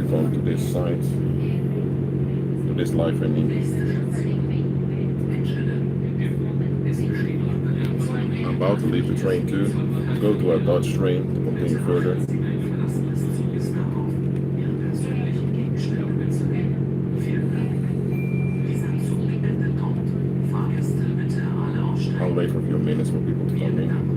microphone to this side, to this live, I mean. I'm about to leave the train too, go to our Dutch train to continue further. I'll wait for a few minutes for people to come in.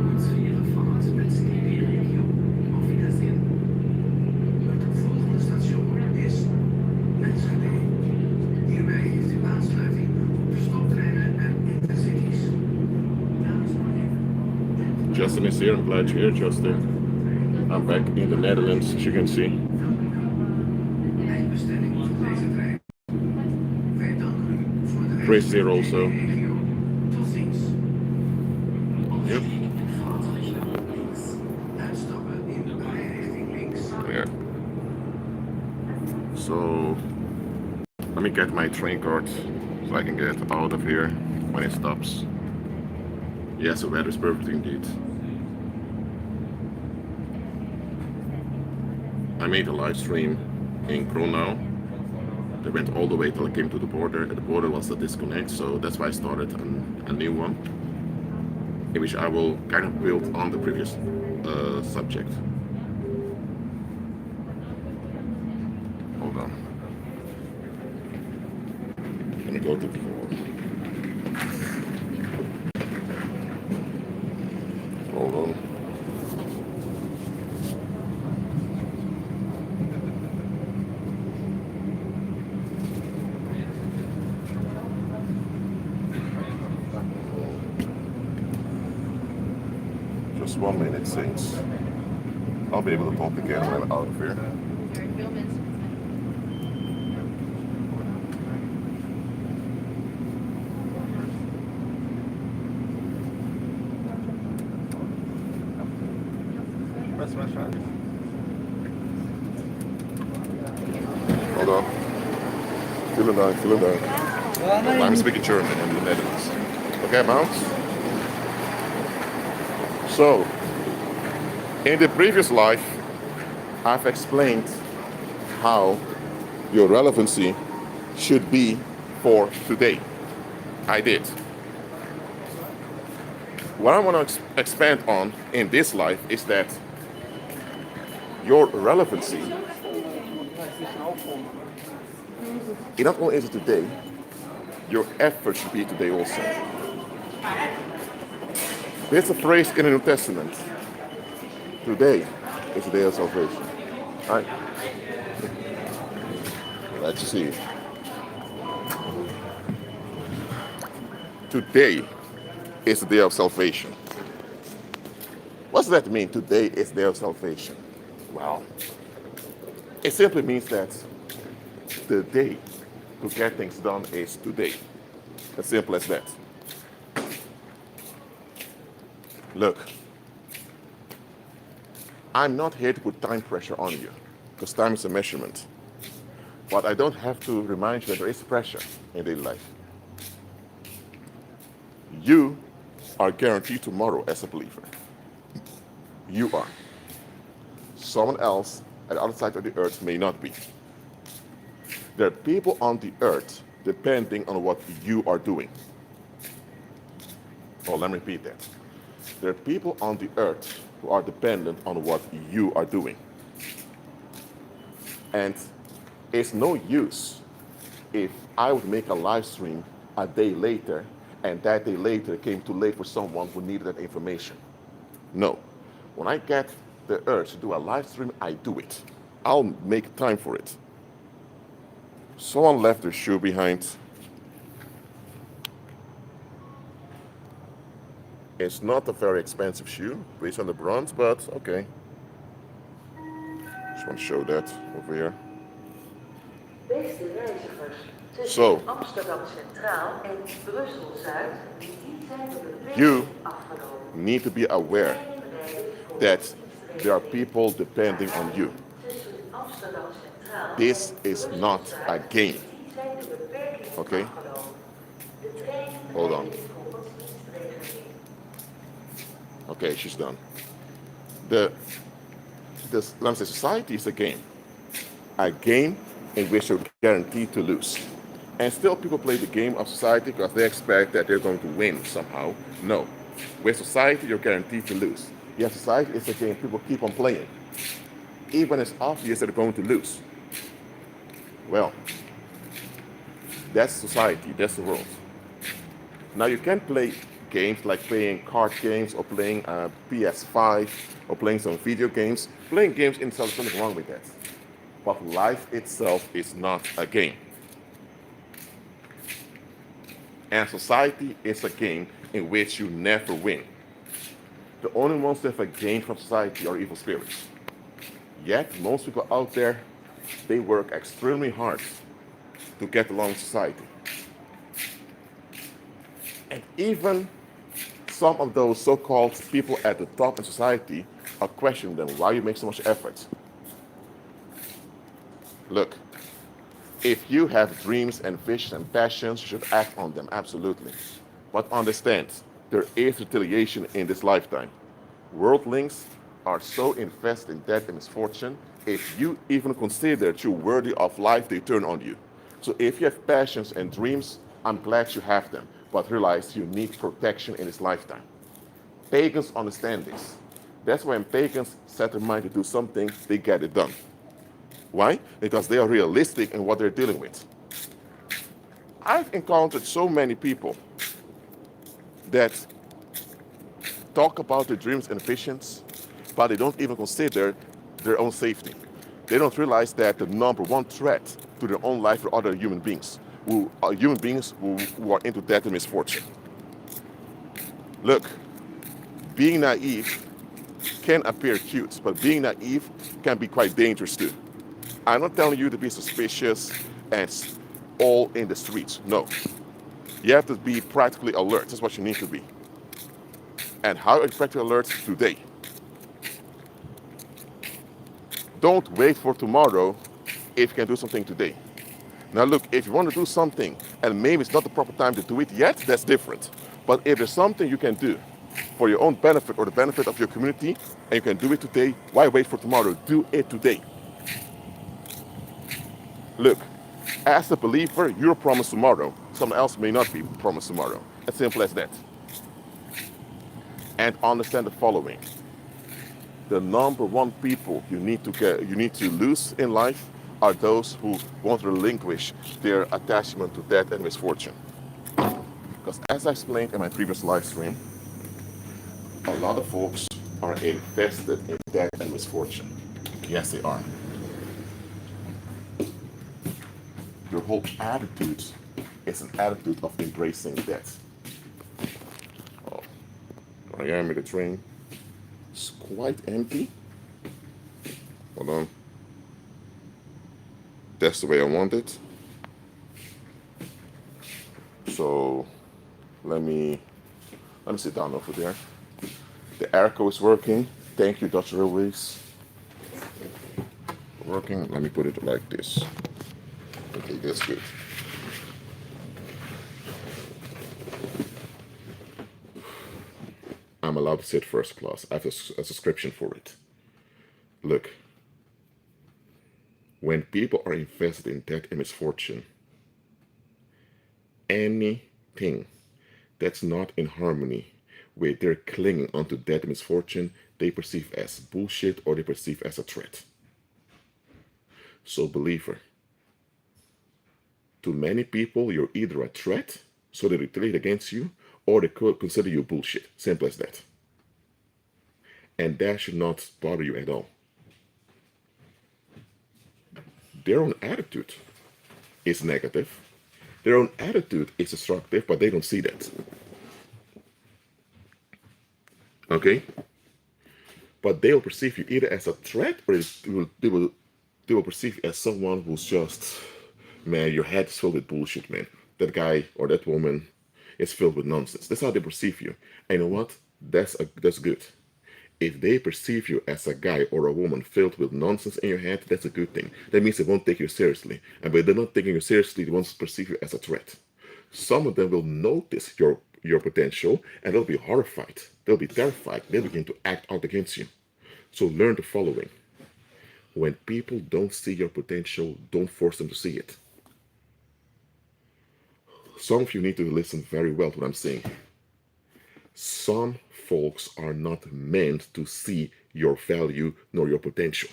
Justin is here. I'm glad you're here, Justin. I'm back in the Netherlands, as you can see. Chris is here also. Yep. Yeah. So let me get my train card so I can get out of here when it stops. Yes, the weather is perfect indeed. I made a live stream in Kronau. They went all the way till I came to the border. At the border was a disconnect, so that's why I started a new one, in which I will kind of build on the previous subject. Hold on. Let me go to 4. Hold on. Just 1 minute, Saints. I'll be able to talk again when I'm out of here. Hold on. Vielen Dank. I'm speaking German in the Netherlands. Okay, Mounts? So, in the previous life, I've explained how your relevancy should be for today. I did. What I want to expand on in this life is that your relevancy, it not only is it today, your effort should be today also. There's a phrase in the New Testament. Today is the day of salvation. All right. Let's see. Today is the day of salvation. What does that mean? Today is the day of salvation. Well, it simply means that the day to get things done is today. As simple as that. Look, I'm not here to put time pressure on you, because time is a measurement. But I don't have to remind you that there is pressure in daily life. You are guaranteed tomorrow as a believer. You are. Someone else at the other side of the earth may not be. There are people on the earth depending on what you are doing. Oh, let me repeat that. There are people on the earth who are dependent on what you are doing. And it's no use if I would make a live stream a day later and that day later came too late for someone who needed that information. No. When I get the urge to do a live stream, I do it. I'll make time for it. Someone left their shoe behind. It's not a very expensive shoe, based on the bronze, but okay. Just want to show that over here. Beste reizigers, tussen So, Amsterdam Centraal en Brussel Zuid zijn de you afgenomen. need to be aware that there are people depending on you. This is not a game. Okay? Hold on. Okay, she's done. Let me say, society is a game. A game in which you're guaranteed to lose. And still people play the game of society because they expect that they're going to win somehow. No. With society, you're guaranteed to lose. Yet society is a game people keep on playing. Even it's obvious that they're going to lose. Well, that's society, that's the world. Now you can play games like playing card games or playing PS5 or playing some video games. Playing games in itself, there's nothing wrong with that. But life itself is not a game. And society is a game in which you never win. The only ones that have gained from society are evil spirits. Yet most people out there, they work extremely hard to get along with society. And even some of those so-called people at the top in society are questioning them why you make so much effort. Look, if you have dreams and visions and passions, you should act on them, absolutely. But understand, there is retaliation in this lifetime. Worldlings are so invested in death and misfortune, if you even consider that you're worthy of life, they turn on you. So if you have passions and dreams, I'm glad you have them, but realize you need protection in this lifetime. Pagans understand this. That's when pagans set their mind to do something, they get it done. Why? Because they are realistic in what they're dealing with. I've encountered so many people that talk about their dreams and visions, but they don't even consider their own safety. They don't realize that the number one threat to their own life are other human beings, who are who are into death and misfortune. Look, being naive can appear cute, but being naive can be quite dangerous too. I'm not telling you to be suspicious and all in the streets. No. You have to be practically alert. That's what you need to be. And how are you practically alert today? Don't wait for tomorrow if you can do something today. Now look, if you want to do something and maybe it's not the proper time to do it yet, that's different. But if there's something you can do for your own benefit or the benefit of your community and you can do it today, why wait for tomorrow? Do it today. Look, as a believer, you're promised tomorrow. Someone else may not be promised tomorrow. As simple as that. And understand the following. The number one people you need to lose in life are those who won't relinquish their attachment to death and misfortune. Because as I explained in my previous live stream, a lot of folks are invested in death and misfortune. Yes, they are. Your whole attitude is an attitude of embracing death. Oh, I am in the train. It's quite empty. Hold on. That's the way I want it. So let me sit down over there. The airco is working. Thank you, Dutch Railways. Working. Let me put it like this. Okay, that's good. I'm allowed to sit first class. I have a subscription for it. Look, when people are invested in death and misfortune, anything that's not in harmony with their clinging onto death and misfortune, they perceive as bullshit or they perceive as a threat. So, believer, to many people, you're either a threat, so they retaliate against you, or they could consider you bullshit. Simple as that. And that should not bother you at all. Their own attitude is negative. Their own attitude is destructive, but they don't see that. Okay? But they will perceive you either as a threat or they will perceive you as someone who's just, man, your head is filled with bullshit, man. That guy or that woman is filled with nonsense. That's how they perceive you. And you know what? That's good. If they perceive you as a guy or a woman filled with nonsense in your head, that's a good thing. That means they won't take you seriously. And by they're not taking you seriously, they won't perceive you as a threat. Some of them will notice your potential and they'll be horrified. They'll be terrified. They'll begin to act out against you. So learn the following. When people don't see your potential, don't force them to see it. Some of you need to listen very well to what I'm saying. Some folks are not meant to see your value nor your potential.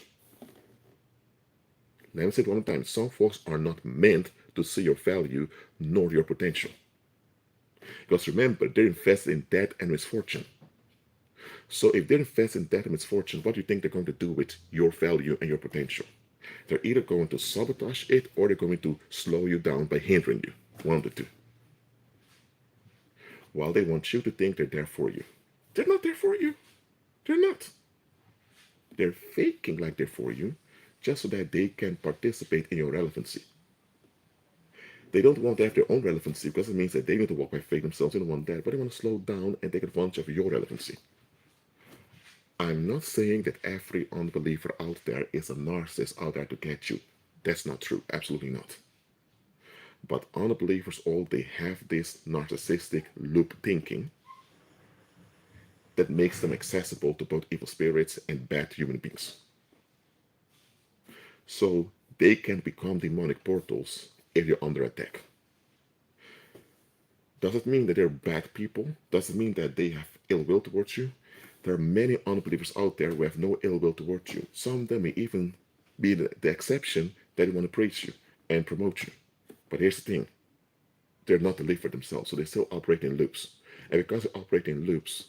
Let me say it one more time. Some folks are not meant to see your value nor your potential. Because remember, they're invested in debt and misfortune. So if they're invested in debt and misfortune, what do you think they're going to do with your value and your potential? They're either going to sabotage it or they're going to slow you down by hindering you. One of the two. While they want you to think they're there for you. They're not there for you. They're not. They're faking like they're for you just so that they can participate in your relevancy. They don't want to have their own relevancy because it means that they need to walk by faith themselves. They don't want that, but they want to slow down and take advantage of your relevancy. I'm not saying that every unbeliever out there is a narcissist out there to get you. That's not true. Absolutely not. But unbelievers, all they have this narcissistic loop thinking that makes them accessible to both evil spirits and bad human beings. So they can become demonic portals if you're under attack. Does it mean that they're bad people? Does it mean that they have ill will towards you? There are many unbelievers out there who have no ill will towards you. Some of them may even be the exception that they want to praise you and promote you. But here's the thing. They're not delivered themselves, so they still operate in loops. And because they operate in loops,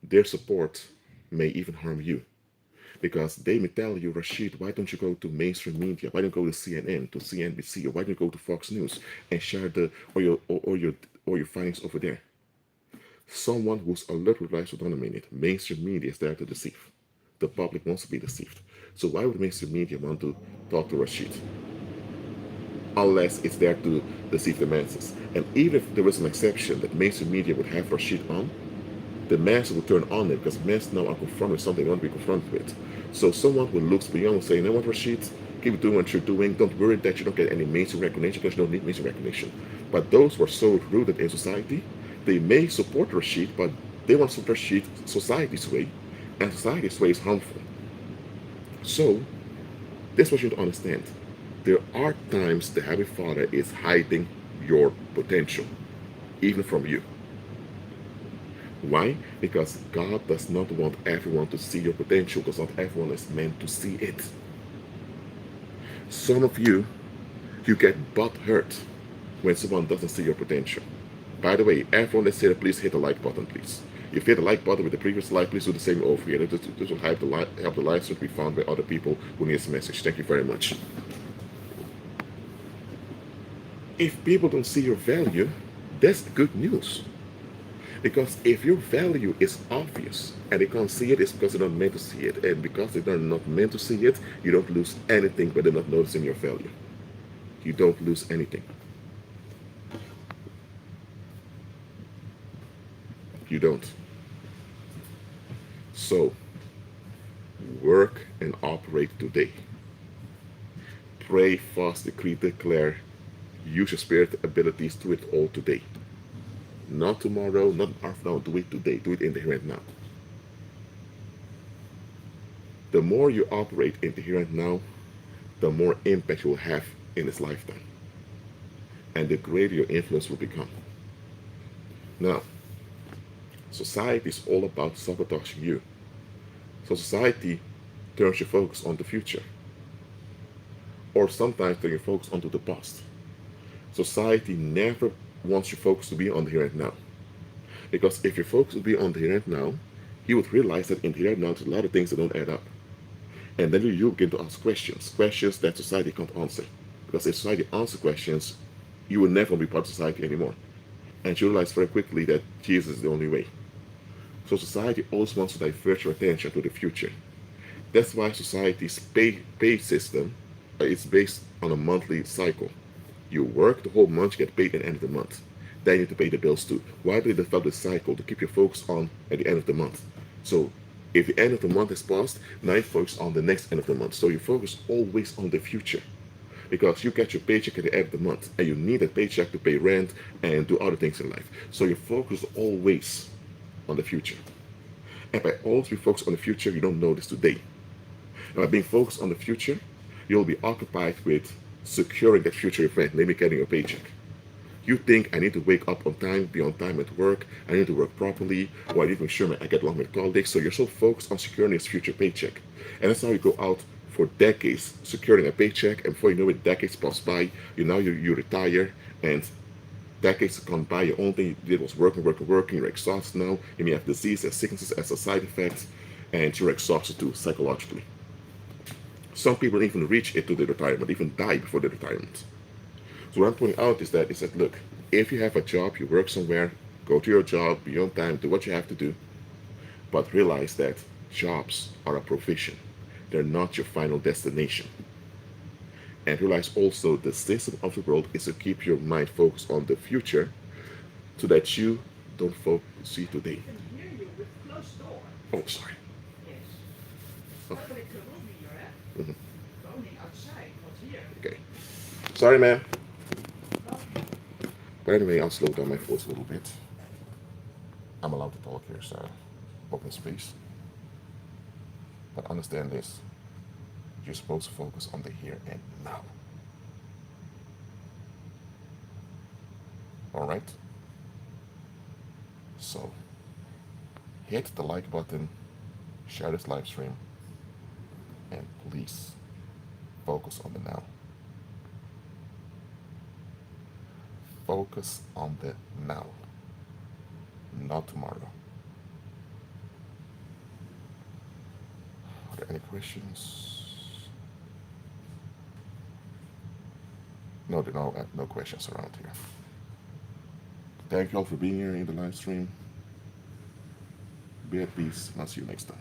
their support may even harm you. Because they may tell you, Rashid, why don't you go to mainstream media? Why don't you go to CNN, to CNBC, or why don't you go to Fox News and share your findings over there? Someone who's alert with lies will dominate it. Mainstream media is there to deceive. The public wants to be deceived. So why would mainstream media want to talk to Rashid? Unless it's there to deceive the masses. And even if there was an exception that mainstream media would have Rashid on, the masses will turn on it because masses now are confronted with something they want to be confronted with. So someone who looks beyond will say, you know what, Rashid, keep doing what you're doing. Don't worry that you don't get any mainstream recognition because you don't need mainstream recognition. But those who are so rooted in society, they may support Rashid, but they want to support Rashid society's way, and society's way is harmful. So, this is what you need to understand. There are times the Heavenly Father is hiding your potential, even from you. Why? Because God does not want everyone to see your potential, because not everyone is meant to see it. Some of you get butt hurt when someone doesn't see your potential. By the way, everyone that's here, please hit the like button, please. If you hit the like button with the previous like, please do the same over here. This will help the live stream to be found by other people who need this message. Thank you very much. If people don't see your value, that's good news. Because if your value is obvious and they can't see it, it's because they're not meant to see it. And because they're not meant to see it, you don't lose anything by them not noticing your value. You don't lose anything. You don't. So, work and operate today. Pray, fast, decree, declare. Use your spirit abilities to it all today. Not tomorrow, not after now. Do it today. Do it in the here and now. The more you operate in the here and now, the more impact you will have in this lifetime. And the greater your influence will become. Now, society is all about sabotaging you. So society turns your focus on the future. Or sometimes turns your focus onto the past. Society never wants your focus to be on the here and now. Because if your focus would be on the here and now, you would realize that in the here and now there's a lot of things that don't add up. And then you begin to ask questions that society can't answer. Because if society answers questions, you will never be part of society anymore. And you realize very quickly that Jesus is the only way. So society always wants to divert your attention to the future. That's why society's pay system is based on a monthly cycle. You work the whole month, you get paid at the end of the month. Then you need to pay the bills too. Why do they develop this cycle? To keep your focus on at the end of the month. So if the end of the month has passed, now you focus on the next end of the month. So you focus always on the future. Because you get your paycheck at the end of the month and you need that paycheck to pay rent and do other things in life. So your focus always on the future. And by always be focused on the future, you don't know this today. And by being focused on the future, you'll be occupied with securing that future event, maybe getting a paycheck. You think I need to wake up on time, be on time at work, I need to work properly, or I need to make sure I get along with colleagues. So you're so focused on securing this future paycheck. And that's how you go out for decades, securing a paycheck, and before you know it, decades pass by, you retire, and decades have gone by, your only thing you did was working, you're exhausted now, you may have disease and sicknesses as a side effect, and you're exhausted too, psychologically. Some people even reach it to the retirement, even die before the retirement. So what I'm pointing out is that look, if you have a job, you work somewhere, go to your job, be on time, do what you have to do, but realize that jobs are a provision. They're not your final destination. And realize also the system of the world is to keep your mind focused on the future so that you don't see today. I can hear you with closed door. Oh, sorry. Yes. Public room here, eh? Mhm. Only outside, not here. Okay. Sorry, man. But anyway, I'll slow down my voice a little bit. I'm allowed to talk here, so open space. But understand this. You're supposed to focus on the here and now. Alright? So, hit the like button, share this live stream, and please focus on the now. Focus on the now, not tomorrow. Are there any questions? No, there are no questions around here. Thank you all for being here in the live stream. Be at peace, and I'll see you next time.